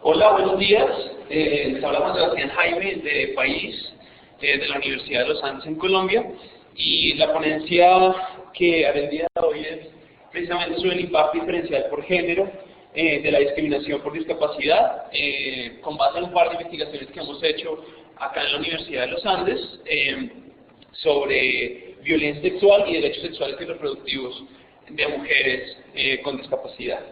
Hola, buenos días. Les habla Juan Sebastián Jaime de País, de la Universidad de los Andes en Colombia. Y la ponencia que haré el día de hoy es precisamente sobre el impacto diferencial por género de la discriminación por discapacidad, con base en un par de investigaciones que hemos hecho acá en la Universidad de los Andes sobre violencia sexual y derechos sexuales y reproductivos de mujeres con discapacidad.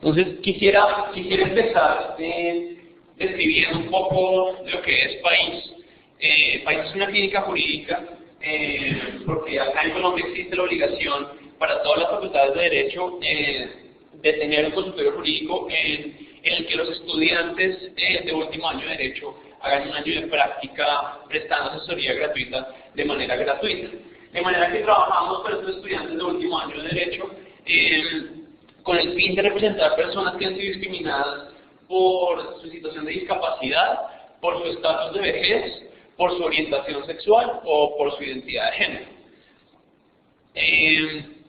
Entonces, quisiera empezar describiendo un poco lo que es País. País es una clínica jurídica, porque acá en Colombia existe la obligación para todas las facultades de Derecho de tener un consultorio jurídico en el que los estudiantes de último año de Derecho hagan un año de práctica prestando asesoría gratuita de manera gratuita. De manera que trabajamos con estos estudiantes de último año de Derecho con el fin de representar personas que han sido discriminadas por su situación de discapacidad, por su estatus de vejez, por su orientación sexual o por su identidad de género.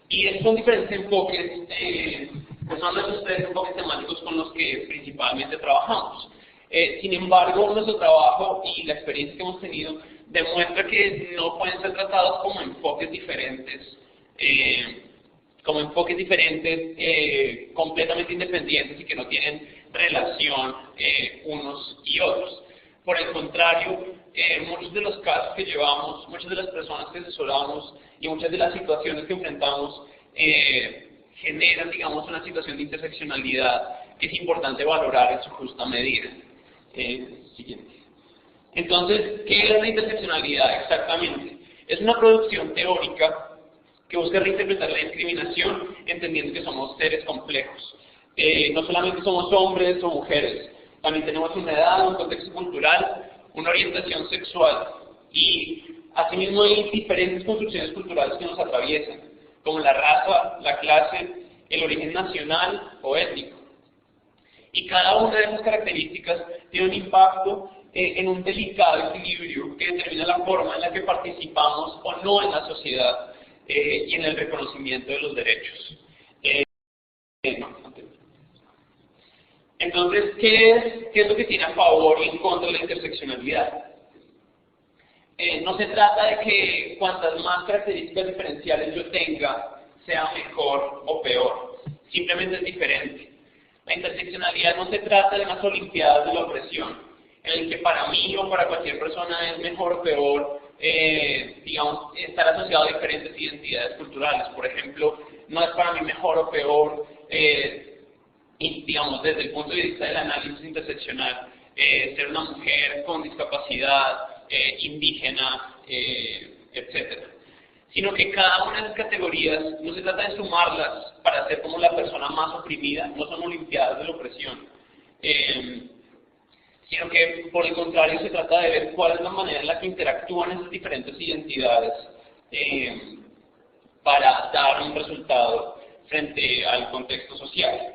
Y estos son diferentes enfoques, que son nuestros tres enfoques temáticos con los que principalmente trabajamos. Sin embargo, nuestro trabajo y la experiencia que hemos tenido demuestra que no pueden ser tratados como enfoques diferentes, completamente independientes y que no tienen relación unos y otros. Por el contrario, muchos de los casos que llevamos, muchas de las personas que asesoramos y muchas de las situaciones que enfrentamos generan, digamos, una situación de interseccionalidad que es importante valorar en su justa medida. Siguiente. Entonces, ¿qué es la interseccionalidad exactamente? Es una producción teórica que busca reinterpretar la discriminación entendiendo que somos seres complejos. No solamente somos hombres o mujeres, también tenemos una edad, un contexto cultural, una orientación sexual y asimismo hay diferentes construcciones culturales que nos atraviesan, como la raza, la clase, el origen nacional o étnico. Y cada una de esas características tiene un impacto en un delicado equilibrio que determina la forma en la que participamos o no en la sociedad y en el reconocimiento de los derechos. Entonces, ¿qué es lo que tiene a favor y en contra de la interseccionalidad? No se trata de que cuantas más características diferenciales yo tenga, sea mejor o peor. Simplemente es diferente. La interseccionalidad no se trata de unas olimpiadas de la opresión, en el que para mí o para cualquier persona es mejor o peor, digamos, estar asociado a diferentes identidades culturales. Por ejemplo, no es para mí mejor o peor, digamos, desde el punto de vista del análisis interseccional, ser una mujer con discapacidad, indígena, etcétera. Sino que cada una de las categorías no se trata de sumarlas para ser como la persona más oprimida, no son olimpiadas de la opresión, sino que por el contrario se trata de ver cuál es la manera en la que interactúan esas diferentes identidades para dar un resultado frente al contexto social.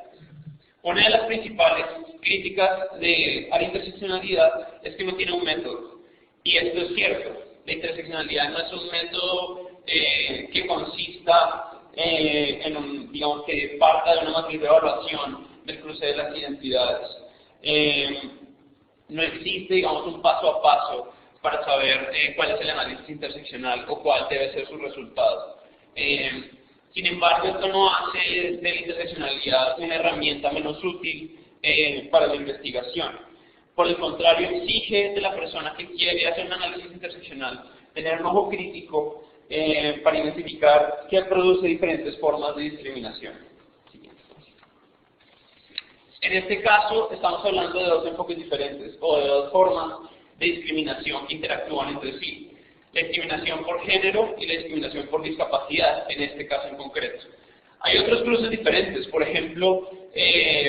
Una de las principales críticas a la interseccionalidad es que no tiene un método, y esto es cierto. La interseccionalidad no es un método que consista digamos, que parta de una matriz de evaluación del cruce de las identidades. No existe, digamos, un paso a paso para saber cuál es el análisis interseccional o cuál debe ser su resultado. Sin embargo, esto no hace de la interseccionalidad una herramienta menos útil para la investigación. Por el contrario, exige de la persona que quiere hacer un análisis interseccional tener un ojo crítico para identificar qué produce diferentes formas de discriminación. En este caso, estamos hablando de dos enfoques diferentes, o de dos formas de discriminación que interactúan entre sí. La discriminación por género y la discriminación por discapacidad, en este caso en concreto. Hay otros cruces diferentes, por ejemplo,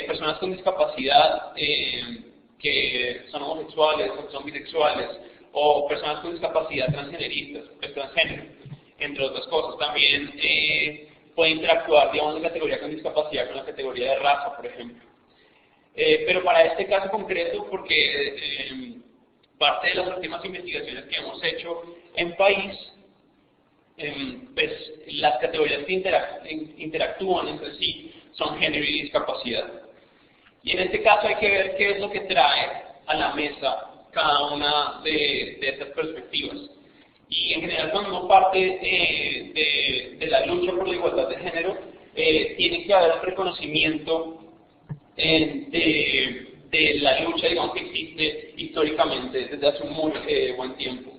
personas con discapacidad que son homosexuales o que son bisexuales, o personas con discapacidad transgeneristas, pues transgénero, entre otras cosas. También puede interactuar, digamos, la categoría con discapacidad con la categoría de raza, por ejemplo. Pero para este caso concreto, porque parte de las últimas investigaciones que hemos hecho en País, pues las categorías que interactúan entre sí son género y discapacidad. Y en este caso hay que ver qué es lo que trae a la mesa cada una de estas perspectivas. Y en general, cuando uno parte de la lucha por la igualdad de género, tiene que haber un reconocimiento de la lucha, digamos, que existe históricamente desde hace un muy buen tiempo.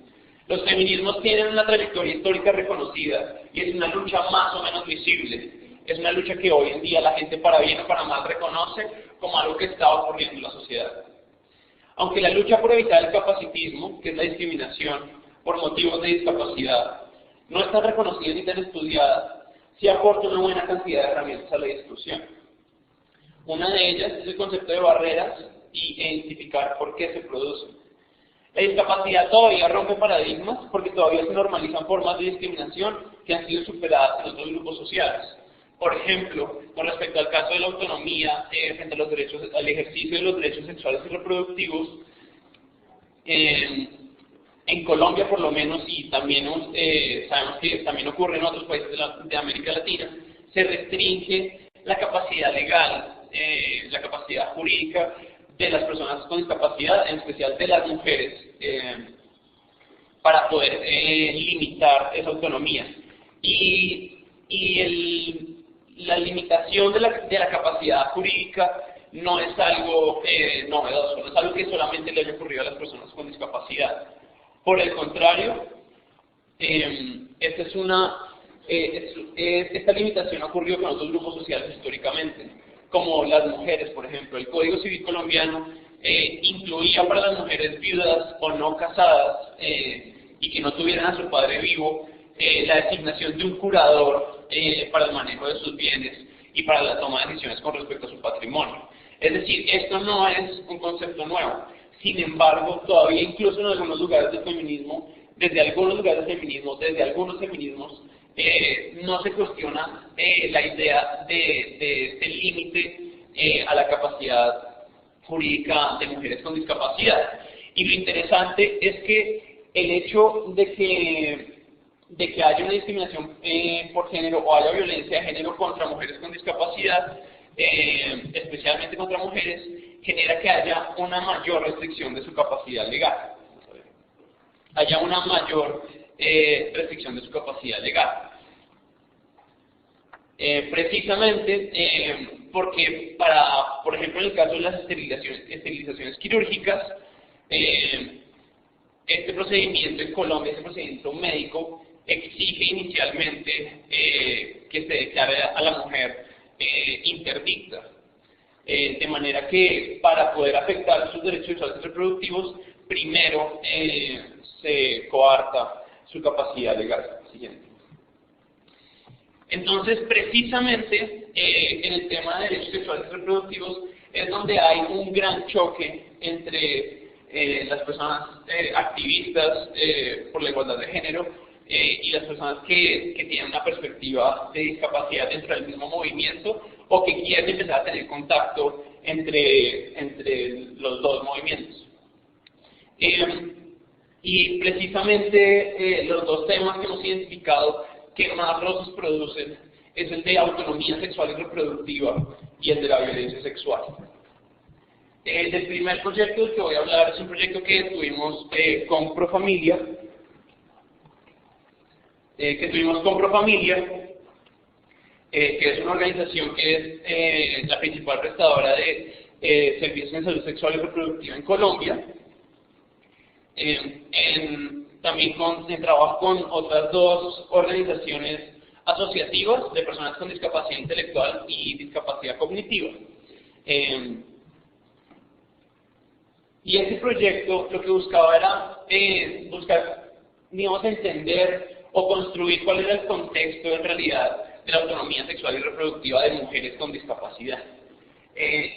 Los feminismos tienen una trayectoria histórica reconocida y es una lucha más o menos visible. Es una lucha que hoy en día la gente, para bien o para mal, reconoce como algo que está ocurriendo en la sociedad. Aunque la lucha por evitar el capacitismo, que es la discriminación por motivos de discapacidad, no está reconocida ni tan estudiada, sí aporta una buena cantidad de herramientas a la discusión. Una de ellas es el concepto de barreras y identificar por qué se producen. La discapacidad todavía rompe paradigmas porque todavía se normalizan formas de discriminación que han sido superadas en otros grupos sociales. Por ejemplo, con respecto al caso de la autonomía frente a los derechos, al ejercicio de los derechos sexuales y reproductivos, en Colombia por lo menos, y también sabemos que también ocurre en otros países de América Latina, se restringe la capacidad legal, la capacidad jurídica de las personas con discapacidad, en especial de las mujeres, para poder limitar esa autonomía. La limitación de la capacidad jurídica no es algo novedoso, no es algo que solamente le haya ocurrido a las personas con discapacidad. Por el contrario, esta limitación ha ocurrido con otros grupos sociales históricamente, como las mujeres, por ejemplo. El Código Civil colombiano incluía para las mujeres viudas o no casadas y que no tuvieran a su padre vivo la designación de un curador para el manejo de sus bienes y para la toma de decisiones con respecto a su patrimonio. Es decir, esto no es un concepto nuevo. Sin embargo, todavía incluso en algunos lugares del feminismo, desde algunos feminismos, no se cuestiona la idea de este límite a la capacidad jurídica de mujeres con discapacidad. Y lo interesante es que el hecho de que haya una discriminación por género o haya violencia de género contra mujeres con discapacidad, especialmente contra mujeres, genera que haya una mayor restricción de su capacidad legal. Precisamente porque por ejemplo, en el caso de las esterilizaciones quirúrgicas, este procedimiento en Colombia, este procedimiento médico, exige inicialmente que se declare a la mujer interdicta. De manera que para poder afectar sus derechos sexuales y reproductivos, primero se coarta su capacidad legal. Siguiente. Entonces, precisamente en el tema de derechos sexuales y reproductivos es donde hay un gran choque entre las personas activistas por la igualdad de género y las personas que tienen una perspectiva de discapacidad dentro del mismo movimiento o que quieren empezar a tener contacto entre los dos movimientos. Y precisamente los dos temas que hemos identificado que más roces producen es el de autonomía sexual y reproductiva y el de la violencia sexual. El primer proyecto del que voy a hablar es un proyecto que tuvimos con Profamilia, que es una organización que es la principal prestadora de servicios en salud sexual y reproductiva en Colombia. También en trabajo con otras dos organizaciones asociativas de personas con discapacidad intelectual y discapacidad cognitiva. Y este proyecto lo que buscaba era digamos, entender o construir cuál era el contexto en realidad de la autonomía sexual y reproductiva de mujeres con discapacidad.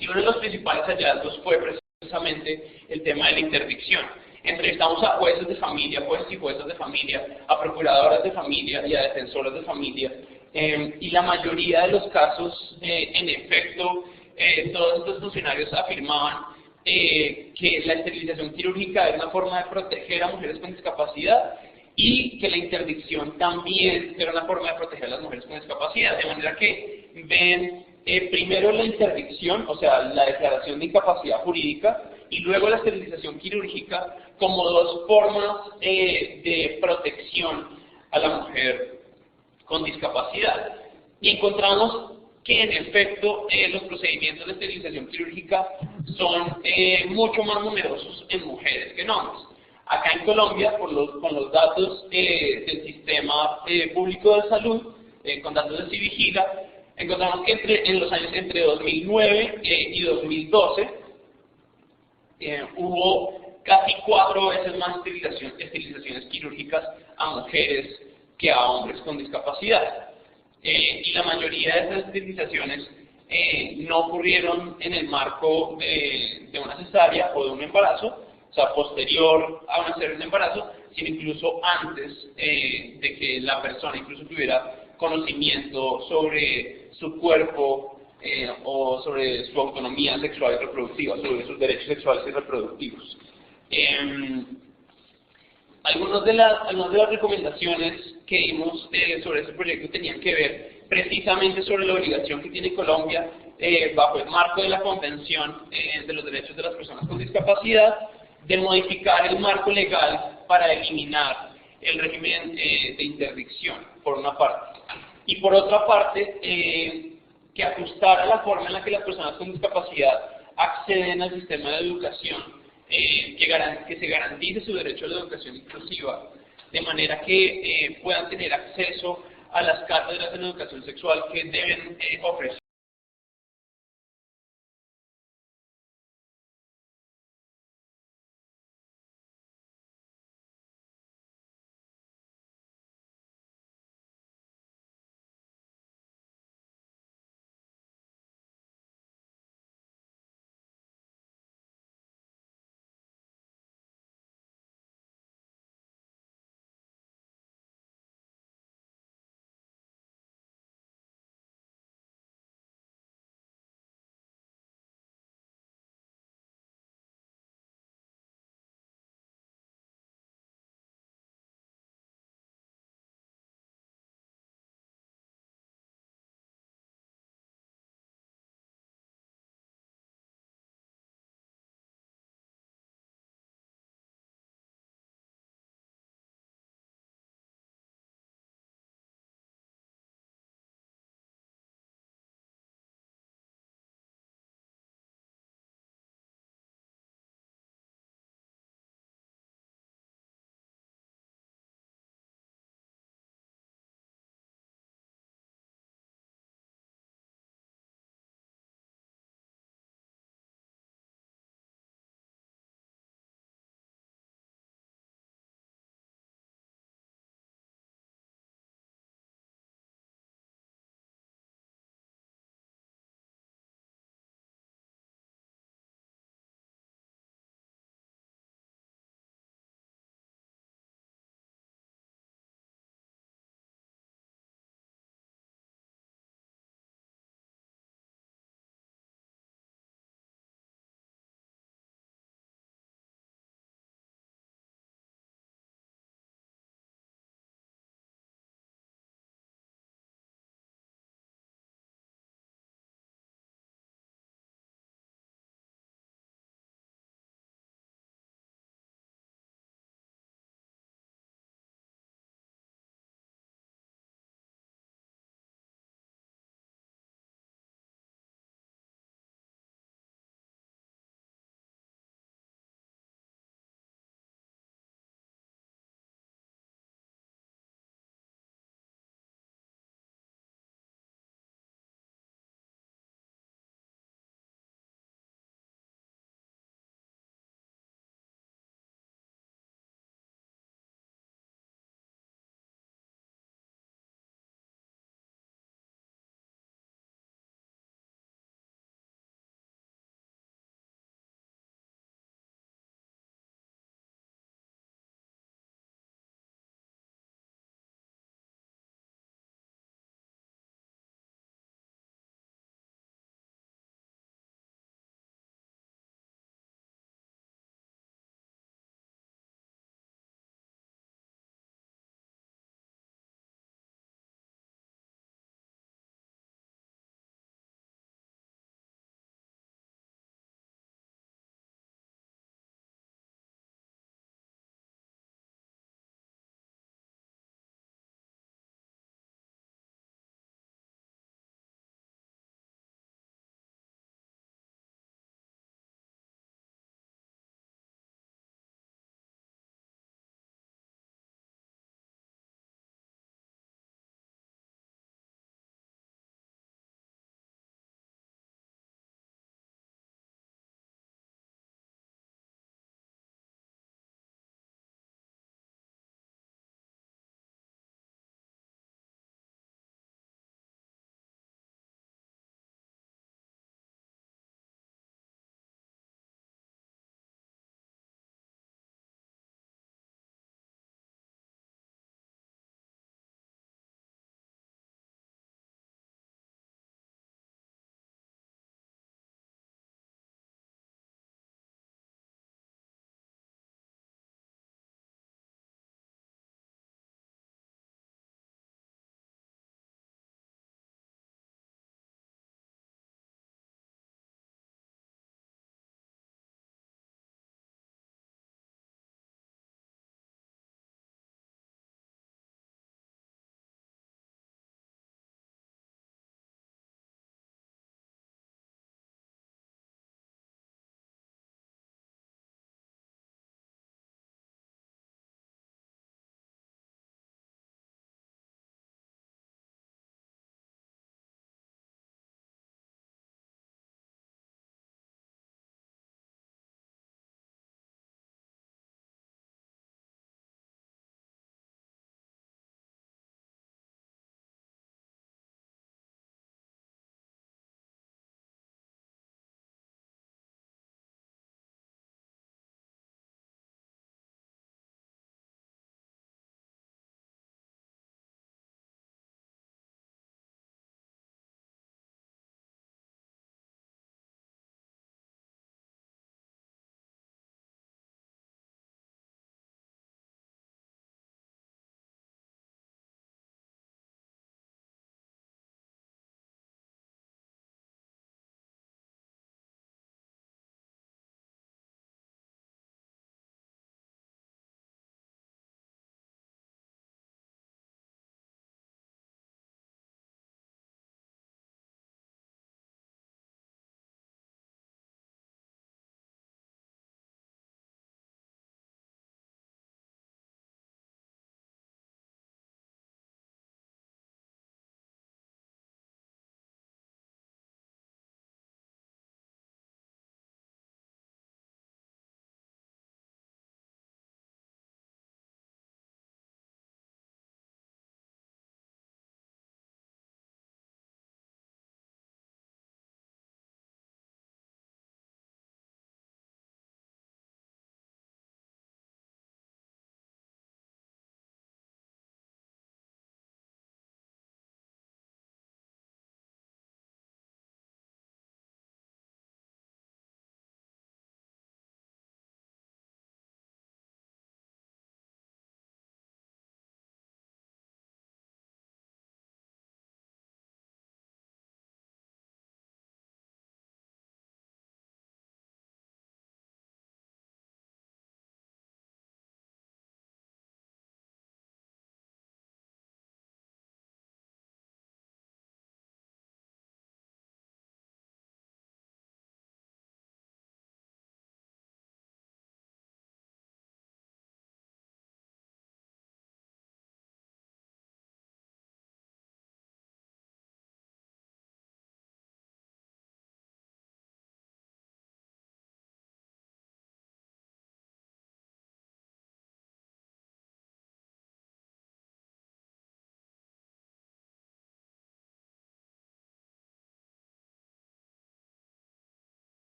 Y uno de los principales hallazgos fue precisamente el tema de la interdicción. Entrevistamos a jueces de familia, jueces y juezas de familia, a procuradoras de familia y a defensoras de familia, y la mayoría de los casos, en efecto, todos estos funcionarios afirmaban que la esterilización quirúrgica era una forma de proteger a mujeres con discapacidad y que la interdicción también era una forma de proteger a las mujeres con discapacidad, de manera que ven primero la interdicción, o sea, la declaración de incapacidad jurídica, y luego la esterilización quirúrgica como dos formas de protección a la mujer con discapacidad. Y encontramos que en efecto los procedimientos de esterilización quirúrgica son mucho más numerosos en mujeres que en hombres. Acá en Colombia, con los datos del sistema público de salud, con datos de Civigila, encontramos que en los años entre 2009 y 2012 hubo casi 4 veces más esterilizaciones quirúrgicas a mujeres que a hombres con discapacidad. Y la mayoría de esas esterilizaciones no ocurrieron en el marco de una cesárea o de un embarazo, o sea, posterior a una cesárea de un embarazo, sino incluso antes de que la persona incluso tuviera conocimiento sobre su cuerpo o sobre su autonomía sexual y reproductiva, sobre sus derechos sexuales y reproductivos. Algunas de las recomendaciones que dimos sobre este proyecto tenían que ver precisamente sobre la obligación que tiene Colombia bajo el marco de la Convención de los Derechos de las Personas con Discapacidad de modificar el marco legal para eliminar el régimen de interdicción, por una parte. Y por otra parte, que ajustara la forma en la que las personas con discapacidad acceden al sistema de educación, que se garantice su derecho a la educación inclusiva, de manera que puedan tener acceso a las cátedras en educación sexual que deben ofrecer